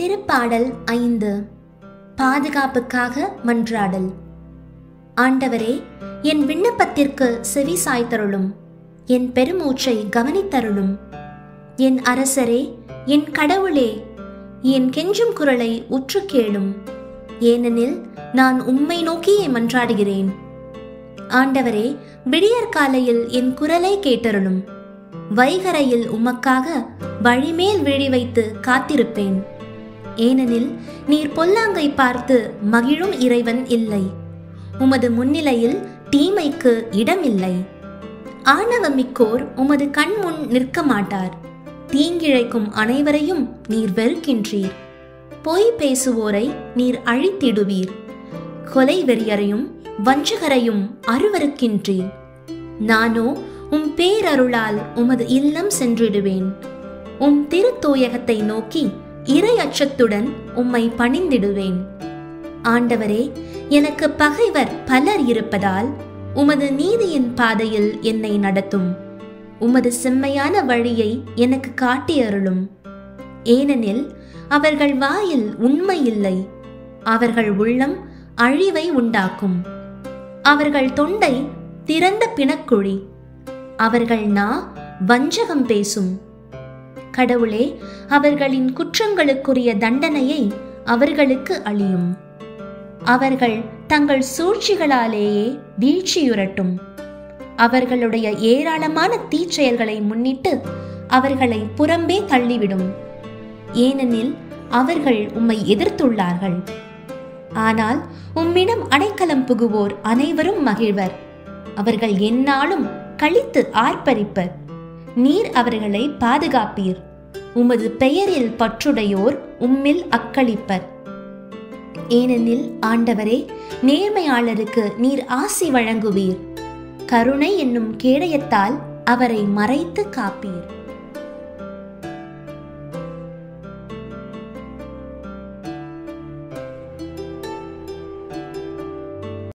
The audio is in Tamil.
திருப்பாடல் 5. பாதுகாப்புக்காக மன்றாடல். ஆண்டவரே, என் விண்ணப்பத்திற்கு செவி சாய்த்தருளும், என் பெருமூச்சை கவனித்தருளும். என் அரசரே, என் கடவுளே, என் கெஞ்சும் குரலை உற்று கேளும், ஏனெனில் நான் உம்மை நோக்கியே மன்றாடுகிறேன். ஆண்டவரே, விடியற்காலையில் என் குரலை கேட்டருளும். வைகரையில் உமக்காக வழிமேல் விழி வைத்து காத்திருப்பேன். ஏனெனில் நீர் பொல்லாங்கை பார்த்து மகிழும் இறைவன் இல்லை. உமது முன்னிலையில் தீமைக்கு இடமில்லை. ஆணவமிக்கோர் உமது கண்முன் நிற்க மாட்டார். தீங்கிழைக்கும் அனைவரையும் நீர் வெறுக்கின்றீர். பொய் பேசுவோரை நீர் அழித்திடுவீர். கொலை வெறியரையும் வஞ்சகரையும் அருவருக்கின்றீர். நானோ உம் பேரருளால் உமது இல்லம் சென்றிடுவேன். உம் திருத்தூயகத்தை நோக்கி இறை அச்சத்துடன் உம்மை பணிந்திடுவேன். ஆண்டவரே, எனக்கு பகைவர் பலர் இருப்பதால் உமது நீதியின் பாதையில் என்னை நடத்தும். உமது செம்மையான வழியை எனக்கு காட்டியருளும். ஏனெனில் அவர்கள் வாயில் உண்மை இல்லை. அவர்கள் உள்ளம் அழிவை உண்டாக்கும். அவர்கள் தொண்டை திறந்த பிணக்குழி. அவர்கள் நா வஞ்சகம் பேசும். கடவுளே, அவர்களின் குற்றங்களுக்குரிய தண்டனையை அவர்களுக்கு அளியும். அவர்கள் தங்கள் சூழ்ச்சிகளாலேயே வீழ்ச்சியுறட்டும். அவர்களுடைய ஏராளமான தீச்செயல்களை முன்னிட்டு அவர்களை புறம்பே தள்ளிவிடும். ஏனெனில் அவர்கள் உம்மை எதிர்த்துள்ளார்கள். ஆனால் உம்மிடம் அடைக்கலம் புகுவோர் அனைவரும் மகிழ்வர். அவர்கள் எந்நாளும் களித்து ஆர்ப்பரிப்பர். நீர் அவர்களை பாதுகாப்பீர். உமது பெயரில் பற்றுடையோர் உம்மில் அக்களிப்பர். ஏனெனில் ஆண்டவரே, நேர்மையாளருக்கு நீர் ஆசி வழங்குவீர். கருணை என்னும் கேடயத்தால் அவரை மறைத்து காப்பீர்.